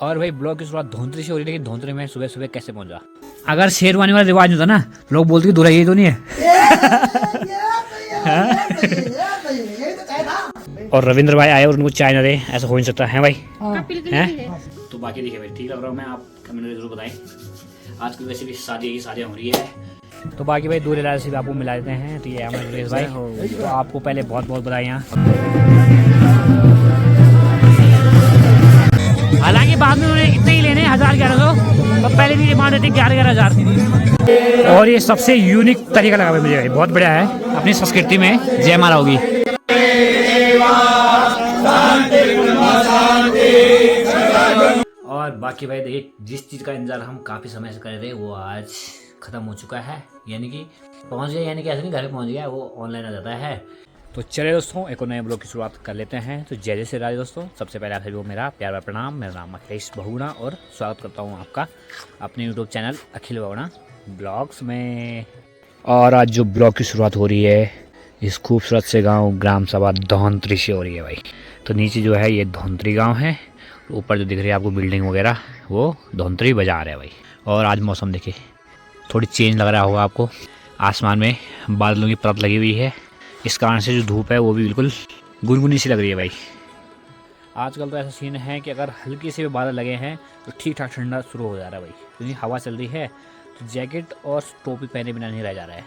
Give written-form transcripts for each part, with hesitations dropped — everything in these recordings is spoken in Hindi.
और भाई ब्लॉग की शुरुआत धोंतरी से हो रही, लेकिन धोंतरी में सुबह सुबह कैसे पहुंचा। अगर शेरवानी वाला रिवाज होता ना, लोग बोलते कि दूल्हा ये तो नहीं है। और रविंद्र भाई आए और उनको चाय न दे, ऐसा हो नहीं सकता है भाई। हैं तो बाकी देखिए भाई, ठीक लग रहा हूँ मैं, आप कमेंट जरूर बताएं। आजकल वैसे भी शादियाँ हो रही है, तो बाकी भाई दूल्हे लाल से भी आपको मिला देते हैं। तो ये हमारे नरेश भाई, तो आपको पहले बहुत बहुत बधाइयाँ। हालांकि बाद में उन्होंने इतने ही लेने 1100, तो पहले भी डिमांड रहती 11,000। और ये सबसे यूनिक तरीका लगा मुझे भाई, बहुत बढ़िया है। अपनी संस्कृति में जयमाला होगी। और बाकी भाई देखिए, जिस चीज़ का इंतजार हम काफ़ी समय से कर रहे थे वो आज ख़त्म हो चुका है, यानी कि पहुंच गया। यानी कि ऐसे नहीं घर पे पहुंच गया, वो ऑनलाइन आ जाता है। तो चलिए दोस्तों, एक और नए ब्लॉग की शुरुआत कर लेते हैं। तो जय जय श्री राधे दोस्तों, सबसे पहले आप सभी को मेरा प्यार प्रणाम। मेरा नाम अखिलेश बहुगुणा और स्वागत करता हूँ आपका अपने यूट्यूब चैनल अखिल बहुगुणा ब्लॉग्स में। और आज जो ब्लॉग की शुरुआत हो रही है इस खूबसूरत से गाँव ग्राम सभा धौंतरी से हो रही है भाई। तो नीचे जो है ये धौंतरी गाँव है, ऊपर जो दिख रही है आपको बिल्डिंग वगैरह वो धौंतरी बाजार है भाई। और आज मौसम देखिए थोड़ी चेंज लग रहा होगा आपको, आसमान में बादलों की परत लगी हुई है, इस कारण से जो धूप है वो भी बिल्कुल गुनगुनी सी लग रही है भाई। आजकल तो ऐसा सीन है कि अगर हल्की से भी बादल लगे हैं तो ठीक ठाक ठंडा शुरू हो जा रहा है भाई, क्योंकि हवा चल रही है। तो जैकेट और टोपी पहने बिना नहीं रह जा रहा है।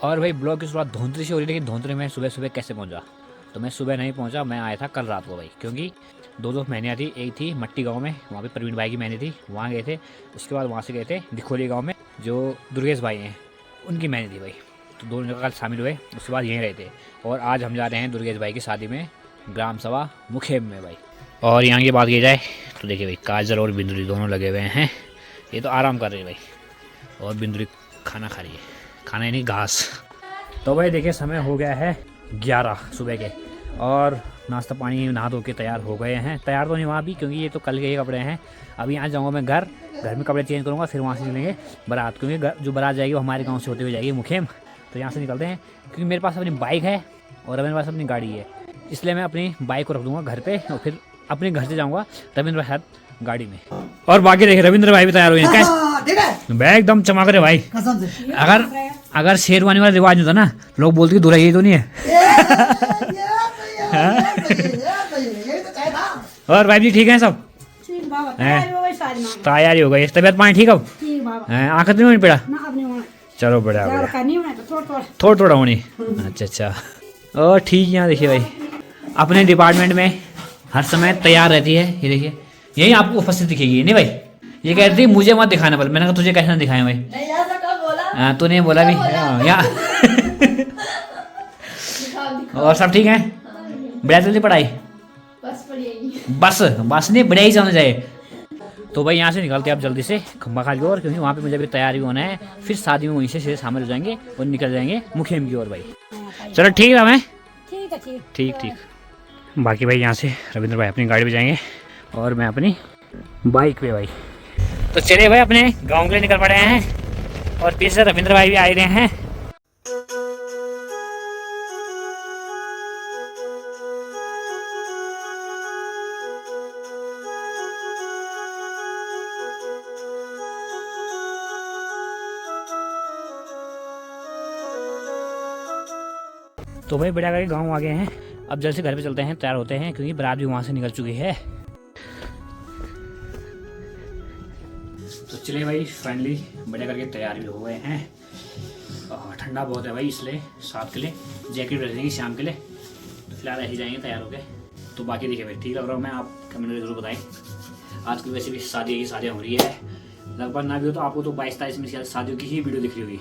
और भाई ब्लॉग की शुरुआत धोंतरी से हो रही, लेकिन धोंतरी में सुबह सुबह कैसे पहुंचा। तो मैं सुबह नहीं पहुंचा, मैं आया था कल रात को भाई, क्योंकि दो मैनियाँ थी। एक थी मट्टी गांव में, वहाँ पे प्रवीण भाई की मैनी थी, वहाँ गए थे। उसके बाद वहाँ से गए थे दिखोली गांव में, जो दुर्गेश भाई हैं उनकी मैनी थी भाई। तो दोनों जगह कल शामिल हुए, उसके बाद यहीं रहे थे। और आज हम जा रहे हैं दुर्गेश भाई की शादी में, ग्राम सभा मुखेम में भाई। और यहाँ की बात की जाए तो देखिए भाई, काजल और बिंदुरी दोनों लगे हुए हैं। ये तो आराम कर रही है भाई, और बिंदुरी खाना खा रही है, खाना यानी घास। तो भाई देखिए, समय हो गया है 11 सुबह के, और नाश्ता पानी नहा धो के तैयार हो गए हैं। तैयार तो नहीं वहाँ भी, क्योंकि ये तो कल के ही कपड़े हैं। अभी यहाँ जाऊँगा मैं घर में कपड़े चेंज करूँगा, फिर वहाँ से निकलेंगे बारात, क्योंकि जो बारात जाएगी वो हमारे गांव से होते हुए जाएगी मुखेम। तो यहाँ से निकलते हैं, क्योंकि मेरे पास अपनी बाइक है और मेरे पास अपनी गाड़ी है, इसलिए मैं अपनी बाइक को रख दूँगा घर पर, और फिर अपने घर से जाऊँगा रविंद्र भाई साथ गाड़ी में। और बाकी देखिए रविंद्र भाई भी तैयार हुए हैं, बैग एकदम चमक रहे भाई। अगर शेरवानी वाला रिवाज होता ना, लोग बोलते कि दूल्हा ये तो नहीं है। और भाई जी ठीक है सब? तैयारी हो गई, तबियत पानी ठीक है? आँख तो नहीं पड़ा? चलो बढ़िया, थोड़ा थोड़ा होनी। अच्छा। और ठीक, यहाँ देखिए भाई अपने डिपार्टमेंट में हर समय तैयार रहती है। ये देखिए, यही आपको उपस्थित दिखेगी नहीं भाई। ये कहती थी मुझे मत दिखाना, बोल मैंने कहा तुझे कैसे ना दिखाएं भाई। हाँ तूने बोला भी यहाँ। और सब ठीक है? बढ़िया चलती पढ़ाई? बस नहीं, बढ़िया ही चलना चाहिए। तो भाई यहाँ से निकलते हैं आप जल्दी से खंबा खाल की ओर, क्योंकि वहाँ पे मुझे भी तैयारी होना है। फिर शादी में वहीं से सीधे शामिल हो जाएंगे और निकल जाएंगे मुखेम की ओर भाई। चलो ठीक है, मैं ठीक। बाकी भाई यहाँ से रविंद्र भाई अपनी गाड़ी पे जाएंगे और मैं अपनी बाइक पे भाई। तो चलिए भाई, अपने गाँव के लिए निकल पड़े हैं, और पीछे रविंद्र भाई भी आ रहे हैं। तो भाई बढ़िया करके गाँव आ गए हैं, अब जल्द से घर पे चलते हैं, तैयार होते हैं, क्योंकि बारात भी वहाँ से निकल चुकी है। तो चलिए भाई, फाइनली बढ़िया करके तैयार भी हो गए हैं। ठंडा बहुत है भाई, इसलिए साथ के लिए जैकेट रख देंगे शाम के लिए। तो फिलहाल ऐसे जाएंगे तैयार हो गए। तो बाकी देखिए भाई, ठीक लग रहा हूँ मैं, आप कमेंट में जरूर बताएं। आजकल वैसे भी शादियाँ हो रही है, लगभग ना भी हो तो आपको तो 22-23 में शादियों की ही वीडियो दिख रही होगी।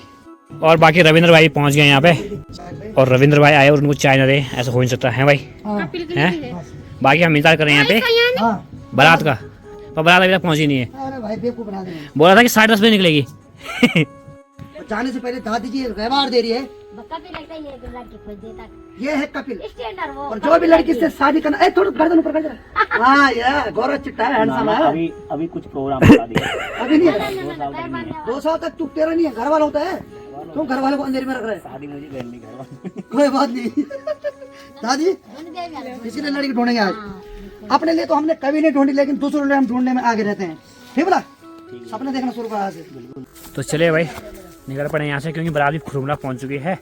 और बाकी रविंद्र भाई पहुंच गए यहाँ पे, और रविंद्र भाई आए और उनको चाय न दे, ऐसा हो नहीं सकता है भाई। हैं बाकी हम इंतजार कर रहे हैं यहाँ पे बारात का, पर बारात अभी तक पहुंची नहीं है। बोला था कि 10:30 बजे निकलेगी। जाने से पहले दादी जी व्यवहार दे रही है। ये है कपिल, और जो भी लड़की से शादी करना, थोड़ा गर्दन ऊपर कर। हाँ ये गौरव चिट्टा है, हैंडसम है। अभी कुछ प्रोग्राम बता दिया। अभी नहीं है, 2 साल तक तू तेरा नहीं है, घर वाला होता है। तुम घर वालों को अंधेरे में रख रहे हैं। शादी मुझे करनी घर वाले। कोई बात नहीं दादी, इसलिए लड़की ढूंढेंगे आज। अपने लिए तो हमने कभी नहीं ढूंढी, लेकिन दूसरों लिए हम ढूंढने में आगे रहते हैं। ठीक बोला, सपने देखना शुरू करा आज से। तो चले भाई निकल पड़े यहाँ से, क्योंकि बारात भी खुरमला पहुँच चुकी है।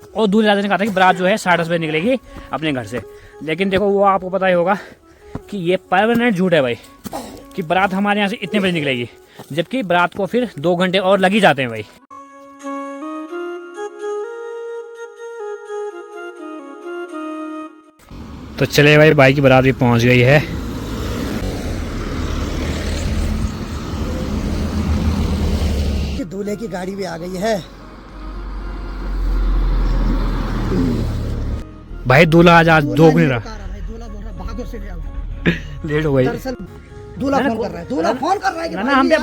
और दूल्हे राजा ने कहा था कि बारात जो है 10:30 बजे निकलेगी अपने घर से। लेकिन देखो वो आपको पता ही होगा कि ये परमानेंट झूठ है भाई, कि बारात हमारे यहाँ से इतने बजे निकलेगी, जबकि बारात को फिर 2 घंटे और लग ही जाते हैं भाई। तो चले भाई, भाई की बारात भी पहुँच गई है। दूल्हे की गाड़ी भी आ गई है। भाई दूल्हा आज 2 घंटे रहा, दूल्हा बोल रहा भागो से ले आओ। लेट हो गई। दरअसल दूल्हा फोन कर रहा है, दूल्हा फोन कर रहा है कि ना हम भी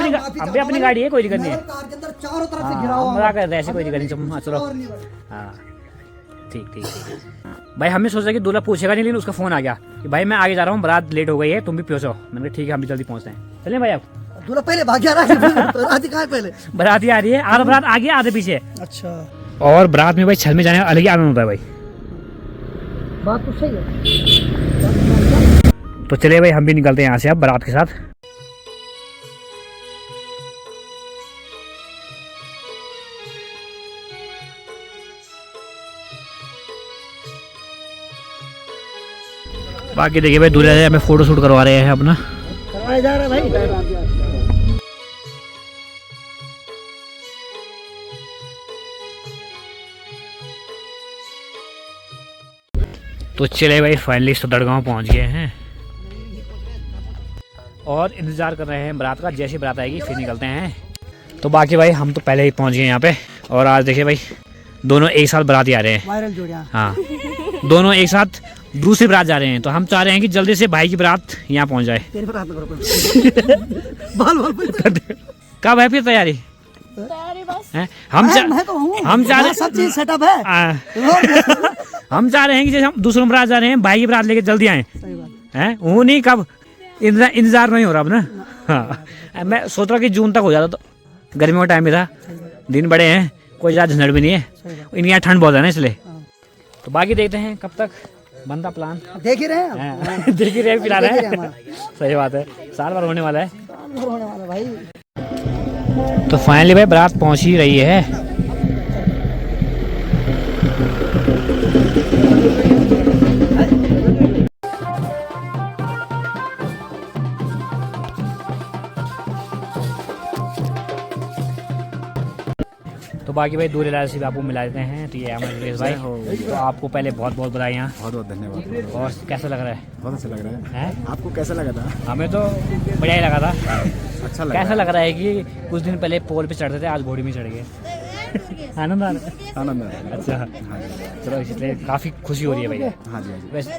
अपनी गाड़ी है, कोई दिक्कत नहीं है। कार के अंदर चारों तरफ से घिरा हुआ मजा कर रहे हैं, ऐसे कोई दिक्कत नहीं। हाँ चलो, हाँ ठीक ठीक ठीक। भाई हमने सोचा कि दूल्हा पूछेगा नहीं, लेकिन उसका फोन आ गया कि भाई मैं आगे जा रहा हूँ, बारात लेट हो गई है, तुम भी पहुंचो। मैंने कहा ठीक है, हम भी जल्दी पहुंचते हैं। चलें भाई आप। दूल्हा पहले भाग गया रात कहाँ है पहले? बाराती आ रही है, आधा बारात आगे आधे पीछे। अच्छा, और बारात में भाई छत में जाने का अलग ही आनंद होता है भाई। बात तो सही है। तो चलिए भाई हम भी निकलते हैं यहाँ से अब बारात के साथ। बाकी देखिए भाई दूल्हे हमें फोटो शूट करवा रहे हैं अपना। करवाया जा रहा है भाई। तो चले भाई फाइनली सदरगांव पहुंच गए हैं और इंतज़ार कर रहे हैं बारात का। जैसी बारात आएगी फिर निकलते हैं। तो बाकी भाई हम तो पहले ही पहुंच गए यहाँ पे। और आज देखिए भाई दोनों एक साथ बाराती आ रहे हैं। वायरल जोड़ियां। हाँ दोनों एक साथ दूसरी बारात जा रहे हैं। तो हम चाह रहे हैं कि जल्दी से भाई की बारात यहाँ पहुँच जाए। तेरी बारात में करो बाल कब है फिर तैयारी? हैं? हम चाह रहे सब चीज सेटअप है। हम चाह रहे हैं कि जैसे हम दूसरों बारात जा रहे हैं, भाई की बारात लेके जल्दी आए हैं। वो नहीं कब इंतजार नहीं हो रहा अब ना। हाँ मैं सोच रहा कि जून तक हो जाता, तो गर्मियों का टाइम भी था, दिन बड़े हैं, कोई ज़्यादा झंझट भी नहीं है। इनके यहाँ ठंड बहुत है ना, इसलिए। तो बाकी देखते हैं कब तक बनता प्लान। देख ही रहे हैं, देख ही रहे फिलहाल है। सही बात है, साल भर होने वाला है भाई। तो फाइनली भाई बारात पहुंच ही रही है। तो बाकी भाई दूल्हे राजा से आपको मिला देते हैं। तो ये हमारे नरेश भाई, तो आपको पहले बहुत बहुत बधाइयाँ। बहुत बहुत धन्यवाद। और कैसा लग रहा है? बहुत अच्छा लग रहा है। हैं? आपको कैसा लगा था? हमें तो बढ़िया ही लगा था। अच्छा लगा। कैसा लग रहा है कि कुछ दिन पहले पोल पे चढ़ते थे, आज घोड़ी में चढ़ गए। आनंद आ रहा है? आनंद आ रहा है। अच्छा हाँ जी, चलो, इसलिए काफ़ी खुशी हो रही है भैया। हाँ जी, हाँ जी। वैसे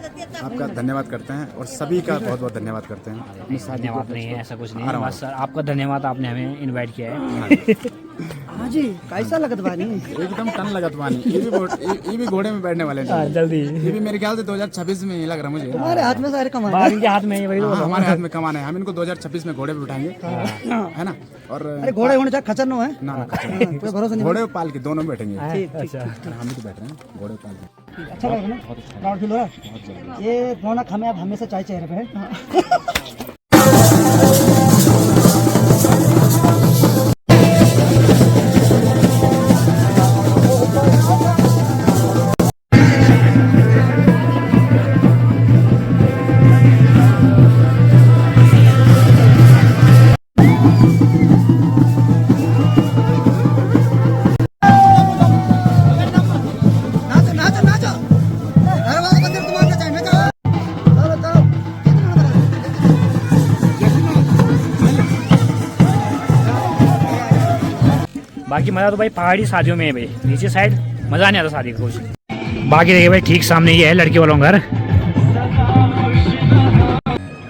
आपका धन्यवाद करते हैं और सभी का बहुत बहुत धन्यवाद करते हैं। धन्यवाद नहीं है, ऐसा कुछ नहीं आ है, रहा हूँ। बस सर आपका धन्यवाद, आपने हमें इनवाइट किया है। हाँ जी, कैसा लगत बानी? एकदम टन लगत पानी। ये भी घोड़े में बैठने वाले हैं। जल्दी ये भी मेरे ख्याल से 2026 में लग रहा है मुझे। हमारे हाथ में सारे कमाने। बाकी के हाथ में है, वही तो हाँ, बोल रहा हमारे हाथ में कमाना है। हम इनको 2026 में घोड़े पे बिठाएंगे, है ना। और अरे घोड़े होने चाहे खच्चर नो है, ना कोई भरोसा नहीं। घोड़े पाल के दोनों में बैठेंगे। हूँ। अच्छा हम भी तो बैठ रहे हैं घोड़े पाल के। अच्छा लगा ना? प्राउड फील हो रहा है? ये रौनक हमें अब हमेशा चाहिए चेहरे पे है। बाकी मज़ा तो भाई पहाड़ी शादियों में है भाई, नीचे साइड मज़ा नहीं आता शादी का कुछ। बाकी देखिए भाई ठीक सामने ये है लड़की वालों का घर।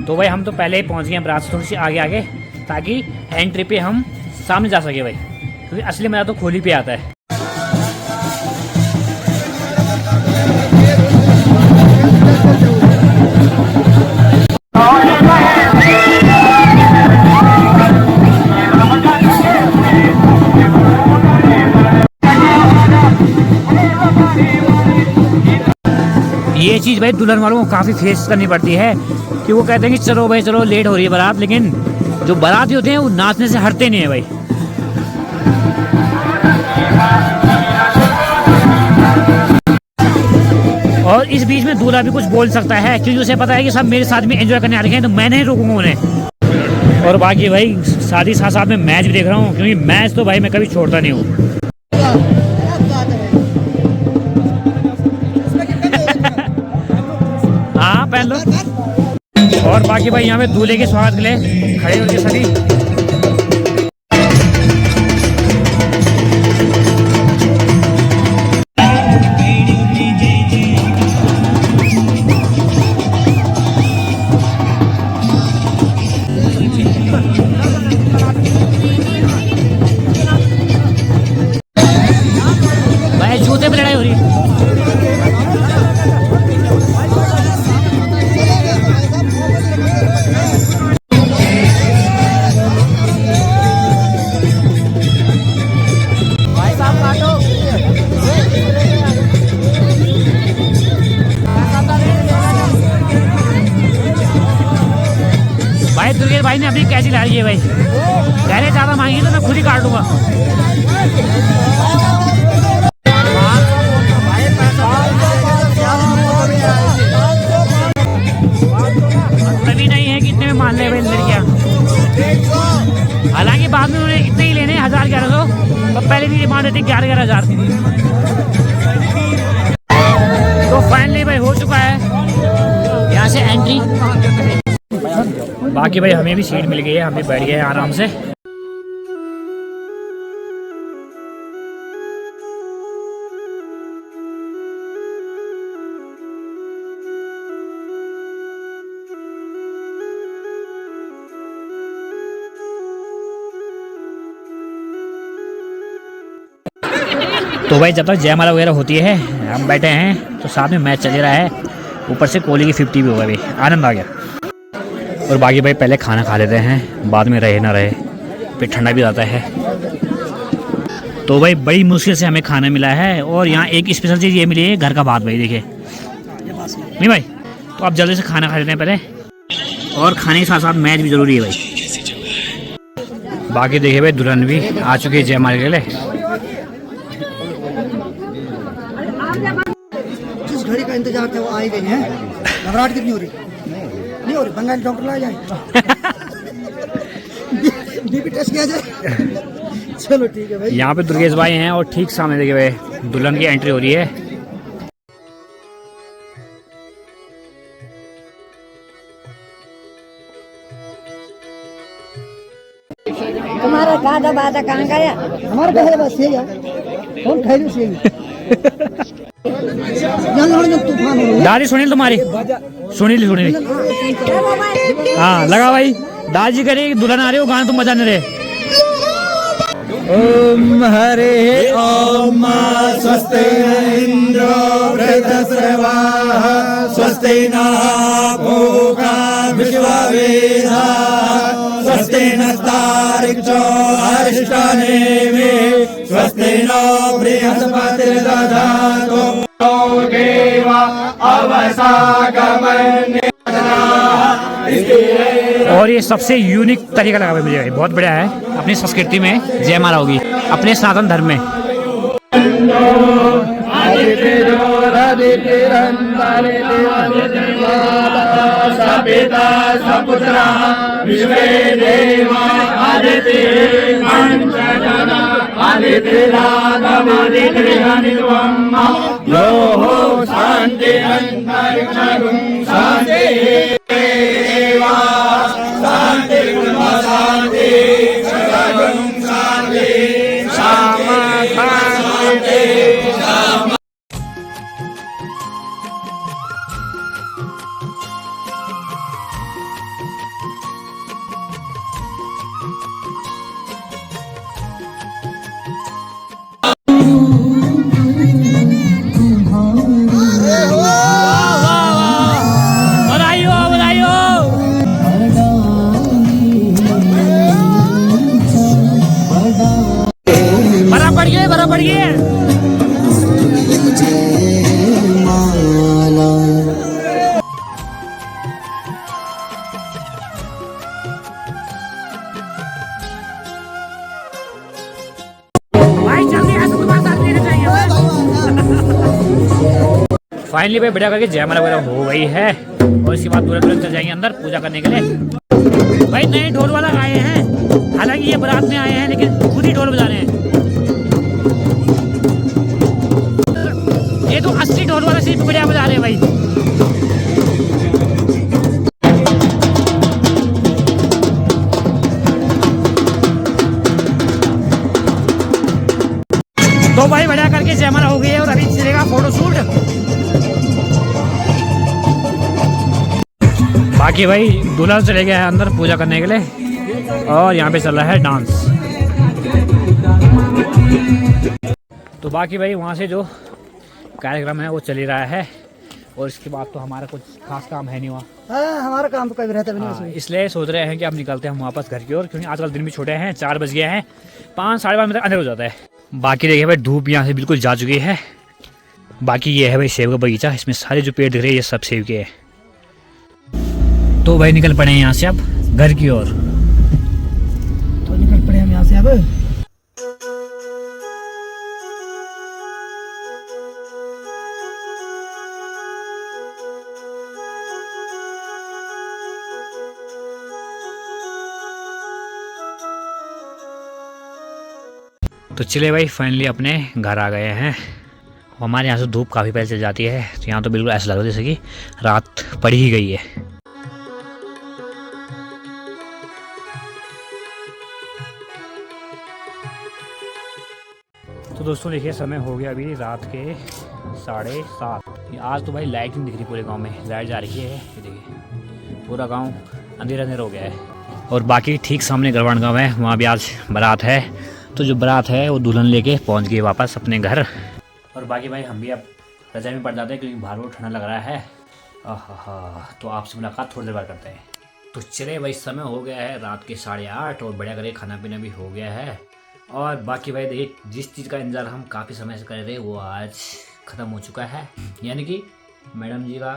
तो भाई हम तो पहले ही पहुंच गए हैं बारात से थोड़ी सी आगे आगे, ताकि एंट्री पे हम सामने जा सके भाई, क्योंकि असली मज़ा तो खोली पे आता है। ये चीज़ भाई दुल्हन वालों को काफ़ी फेस करनी पड़ती है कि वो कहते हैं कि चलो भाई चलो लेट हो रही है बारात, लेकिन जो बाराती होते हैं वो नाचने से हटते नहीं है भाई। और इस बीच में दूल्हा भी कुछ बोल सकता है क्योंकि उसे पता है कि सब मेरे साथ में एंजॉय करने आ रहे हैं, तो मैं नहीं रोकूंगा उन्हें। और बाकी भाई शादी साथ साथ में मैच भी देख रहा हूँ, क्योंकि मैच तो भाई मैं कभी छोड़ता नहीं हूँ। हाँ पहन लो। और बाकी भाई यहाँ पे दूल्हे के स्वागत के लिए खड़े होकर सभी भाई जूते पे लड़ाई हो रही है। भाई दुर्गेश भाई ने अपनी कैची ला ली है भाई, कह रहे ज़्यादा मांगी तो मैं खुद ही काट लूंगा। तभी नहीं है कि इतने में मान ले भाई लड़कियाँ, हालांकि बाद में उन्होंने इतने ही लेने 1100, तो पहले भी डिमांड थी 11,000। तो फाइनली भाई हो चुका है यहाँ से एंट्री। बाकी भाई हमें भी सीट मिल गई है, हम भी बैठ गए हैं आराम से। तो भाई जब तक जयमाला वगैरह होती है हम बैठे हैं, तो साथ में मैच चल रहा है, ऊपर से कोहली की 50 भी होगा भाई, आनंद आ गया। और बाकी भाई पहले खाना खा लेते हैं, बाद में रहे ना रहे फिर ठंडा भी आता है। तो भाई बड़ी मुश्किल से हमें खाना मिला है, और यहाँ एक स्पेशल चीज़ ये मिली है, घर का भात भाई देखिए। नहीं भाई तो आप जल्दी से खाना खा लेते हैं पहले, और खाने के साथ साथ मैच भी ज़रूरी है भाई। बाकी देखिए भाई दुल्हन भी आ चुकी है जयमाला के लिए। जिस घड़ी का इंतजार था वो आ ही गई है। घबराहट कितनी हो रही? नहीं हो रही? बंगाली डॉक्टर ला जाए, बीपी टेस्ट किया जाए। चलो ठीक है भाई। यहाँ पे दुर्गेश भाई हैं, और ठीक सामने देखिए भाई दुल्हन की एंट्री हो रही है। तुम्हारा गादा बादा कहाँ गया? हमारे घर बस यही है, कौन खैर से यही तूफान हो दादी सुनील तुम्हारी सुनील हाँ लगा भाई, दादी करे दुल्हन आ रही हो, गाना तुम बजाने रहे। ओम हरे ओम स्वस्ति इंद्रो वृद्धश्रवाः स्वस्ति नः पूषा विश्ववेदाः स्वस्ति नस्तार्क्ष्यो अरिष्टनेमिः स्वस्ति नो बृहस्पतिर्दधातु देवा अवसागमन्। और ये सबसे यूनिक तरीका लगा भाई मुझे, बहुत बढ़िया है। अपनी संस्कृति में जयमाला होगी, अपने सनातन धर्म में। जयमाला। फाइनली भाई बढ़िया करके जयमाला वगैरह हो गई है और इसके बाद तुरंत तुरंत चल जाएंगे अंदर पूजा करने के लिए। भाई नए ढोल वाला आए हैं, हालांकि ये बारात में आए हैं लेकिन खुद ही ढोल बजा रहे हैं। ये तो असली ढोल वाला सिर्फ बढ़िया बजा रहे हैं भाई। तो भाई बढ़िया करके जयमाला हो गई है और अभी चलेगा फोटोशूट। बाकी भाई दूल्हा चले गया है अंदर पूजा करने के लिए और यहाँ पे चल रहा है डांस। तो बाकी भाई वहाँ से जो कार्यक्रम है वो चल ही रहा है और इसके बाद तो हमारा कुछ खास काम है नहीं वहाँ। हाँ, हमारा काम तो कभी रहता भी नहीं उसमें। इसलिए सोच रहे हैं कि अब निकलते हैं हम वापस घर की ओर, क्योंकि आजकल दिन भी छोटे हैं, 4 बज गए हैं, 5 साढ़े 5 बजे तक अंधेर हो जाता है। बाकी देखिए भाई धूप यहाँ से बिल्कुल जा चुकी है। बाकी ये है भाई सेब का बगीचा, इसमें सारे जो पेड़ दिख रहे हैं ये सब सेब के हैं। तो भाई निकल पड़े हैं यहाँ से अब घर की ओर। तो निकल पड़े हम यहाँ से अब। तो चले भाई फाइनली अपने घर आ गए हैं। हमारे यहाँ से धूप काफ़ी पहले चल जाती है, तो यहाँ तो बिल्कुल ऐसा लग रहा है जैसे कि रात पड़ ही गई है। तो दोस्तों देखिए समय हो गया अभी रात के 7:30। आज तो भाई लाइट नहीं दिख रही पूरे गांव में, लाइट जा रही है। ये देखिए पूरा गांव अंधेरा अंधेरा हो गया है। और बाकी ठीक सामने गरवान गांव है, वहाँ भी आज बारात है। तो जो बारात है वो दुल्हन लेके पहुँच गई वापस अपने घर। और बाकी भाई हम भी अब रजाई में पड़ जाते हैं क्योंकि बाहर वो ठंडा लग रहा है। तो आपसे मुलाकात थोड़ी देर बाद करते हैं। तो चले भाई समय हो गया है रात के 8:30 और बढ़िया करे खाना पीना भी हो गया है। और बाकी भाई देखिए जिस चीज़ का इंतज़ार हम काफ़ी समय से कर रहे वो आज ख़त्म हो चुका है, यानी कि मैडम जी का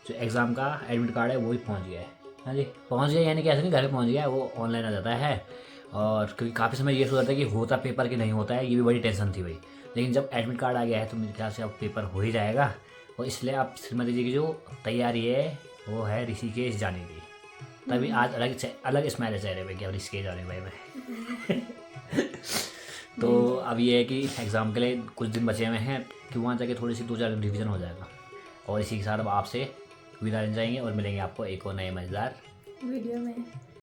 जो एग्ज़ाम का एडमिट कार्ड है वो भी पहुंच गया है। हाँ जी पहुंच गया, यानी कि ऐसे नहीं घर पे पहुंच गया, वो ऑनलाइन आ जाता है। और क्योंकि काफ़ी समय ये सोचा था कि होता पेपर कि नहीं होता है, ये भी बड़ी टेंशन थी भाई। लेकिन जब एडमिट कार्ड आ गया है तो मेरे ख्याल से अब पेपर हो ही जाएगा। और इसलिए अब श्रीमती जी की जो तैयारी है वो है ऋषिकेश जाने की। तभी आज अलग स्माइल है चेहरे पे कि अब ऋषिकेश जाने भाई मैं तो अब ये है कि एग्ज़ाम के लिए कुछ दिन बचे हुए हैं कि वहाँ जाके थोड़ी सी 2-4 दिन रिविज़न हो जाएगा। और इसी के साथ अब आपसे विदा लेने जाएंगे और मिलेंगे आपको एक और नए मज़ेदार वीडियो में।